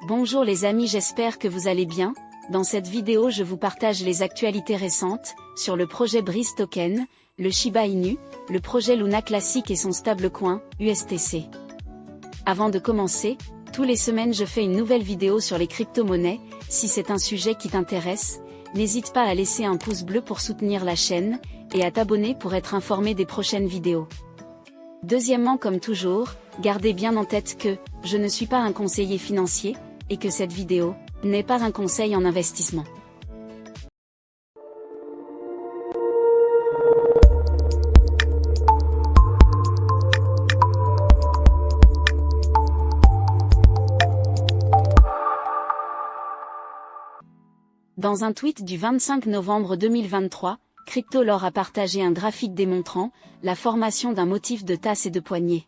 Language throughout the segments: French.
Bonjour les amis, j'espère que vous allez bien. Dans cette vidéo je vous partage les actualités récentes, sur le projet Breeze Token, le Shiba Inu, le projet Luna Classic et son stablecoin, USTC. Avant de commencer, tous les semaines je fais une nouvelle vidéo sur les crypto-monnaies. Si c'est un sujet qui t'intéresse, n'hésite pas à laisser un pouce bleu pour soutenir la chaîne, et à t'abonner pour être informé des prochaines vidéos. Deuxièmement, comme toujours, gardez bien en tête que, je ne suis pas un conseiller financier, et que cette vidéo n'est pas un conseil en investissement. Dans un tweet du 25 novembre 2023, CryptoLore a partagé un graphique démontrant la formation d'un motif de tasse et de poignée.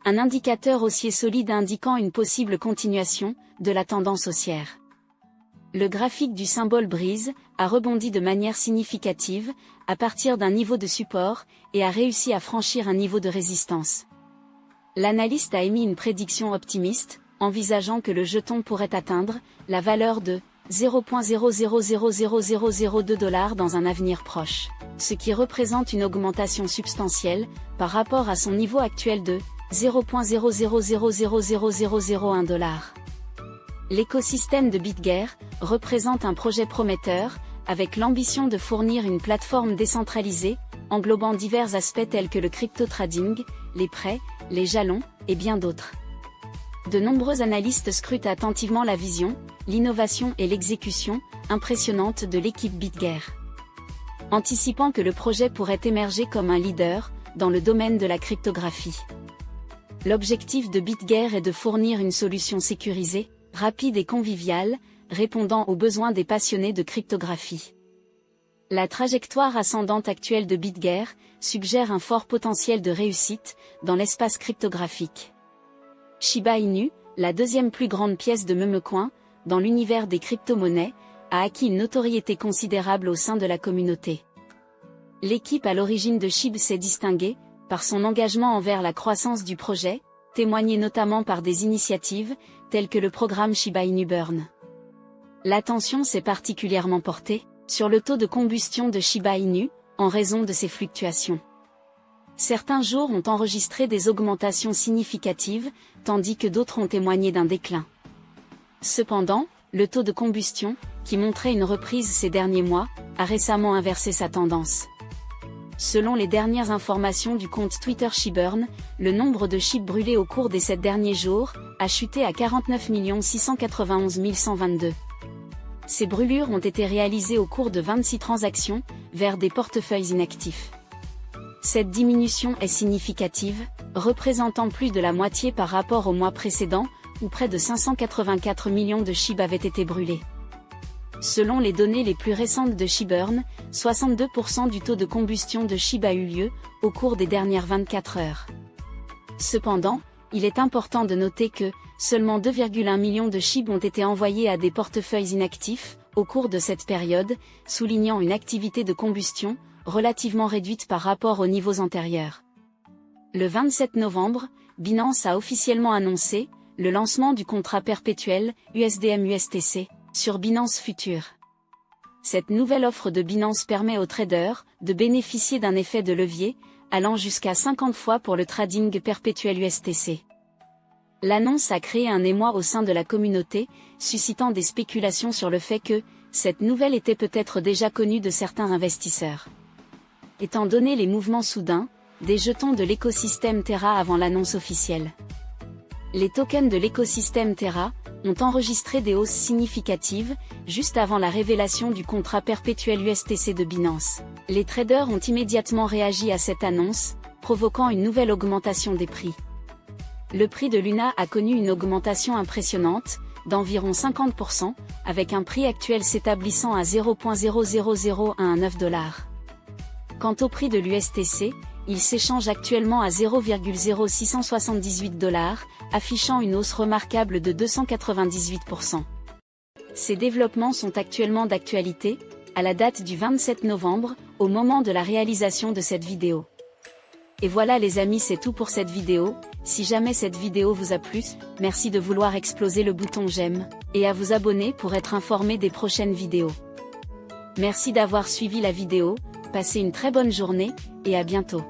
Un indicateur haussier solide indiquant une possible continuation de la tendance haussière. Le graphique du symbole Breeze a rebondi de manière significative à partir d'un niveau de support et a réussi à franchir un niveau de résistance. L'analyste a émis une prédiction optimiste, envisageant que le jeton pourrait atteindre la valeur de 0.000002$ dans un avenir proche, ce qui représente une augmentation substantielle par rapport à son niveau actuel de 0.00000001$. L'écosystème de BitGear représente un projet prometteur, avec l'ambition de fournir une plateforme décentralisée, englobant divers aspects tels que le crypto-trading, les prêts, les jalons, et bien d'autres. De nombreux analystes scrutent attentivement la vision, l'innovation et l'exécution impressionnante de l'équipe BitGear. Anticipant que le projet pourrait émerger comme un leader dans le domaine de la cryptographie. L'objectif de BitGear est de fournir une solution sécurisée, rapide et conviviale, répondant aux besoins des passionnés de cryptographie. La trajectoire ascendante actuelle de BitGear suggère un fort potentiel de réussite dans l'espace cryptographique. Shiba Inu, la deuxième plus grande pièce de memecoin dans l'univers des crypto-monnaies, a acquis une notoriété considérable au sein de la communauté. L'équipe à l'origine de SHIB s'est distinguée par son engagement envers la croissance du projet, témoigné notamment par des initiatives telles que le programme Shiba Inu Burn. L'attention s'est particulièrement portée sur le taux de combustion de Shiba Inu, en raison de ses fluctuations. Certains jours ont enregistré des augmentations significatives, tandis que d'autres ont témoigné d'un déclin. Cependant, le taux de combustion, qui montrait une reprise ces derniers mois, a récemment inversé sa tendance. Selon les dernières informations du compte Twitter SHIBURN, le nombre de SHIB brûlés au cours des 7 derniers jours a chuté à 49 691 122. Ces brûlures ont été réalisées au cours de 26 transactions, vers des portefeuilles inactifs. Cette diminution est significative, représentant plus de la moitié par rapport au mois précédent, où près de 584 millions de SHIB avaient été brûlés. Selon les données les plus récentes de SHIBURN, 62% du taux de combustion de SHIB a eu lieu, au cours des dernières 24 heures. Cependant, il est important de noter que, seulement 2,1 millions de SHIB ont été envoyés à des portefeuilles inactifs, au cours de cette période, soulignant une activité de combustion, relativement réduite par rapport aux niveaux antérieurs. Le 27 novembre, Binance a officiellement annoncé le lancement du contrat perpétuel USDM-USTC sur Binance Future. Cette nouvelle offre de Binance permet aux traders de bénéficier d'un effet de levier, allant jusqu'à 50 fois pour le trading perpétuel USTC. L'annonce a créé un émoi au sein de la communauté, suscitant des spéculations sur le fait que cette nouvelle était peut-être déjà connue de certains investisseurs. Étant donné les mouvements soudains des jetons de l'écosystème Terra avant l'annonce officielle. Les tokens de l'écosystème Terra ont enregistré des hausses significatives, juste avant la révélation du contrat perpétuel USTC de Binance. Les traders ont immédiatement réagi à cette annonce, provoquant une nouvelle augmentation des prix. Le prix de Luna a connu une augmentation impressionnante, d'environ 50%, avec un prix actuel s'établissant à 0.000119$. Quant au prix de l'USTC, il s'échange actuellement à 0,0678$, affichant une hausse remarquable de 298%. Ces développements sont actuellement d'actualité, à la date du 27 novembre, au moment de la réalisation de cette vidéo. Et voilà les amis, c'est tout pour cette vidéo, Si jamais cette vidéo vous a plu, merci de vouloir exploser le bouton j'aime, et à vous abonner pour être informé des prochaines vidéos. Merci d'avoir suivi la vidéo, passez une très bonne journée, et à bientôt.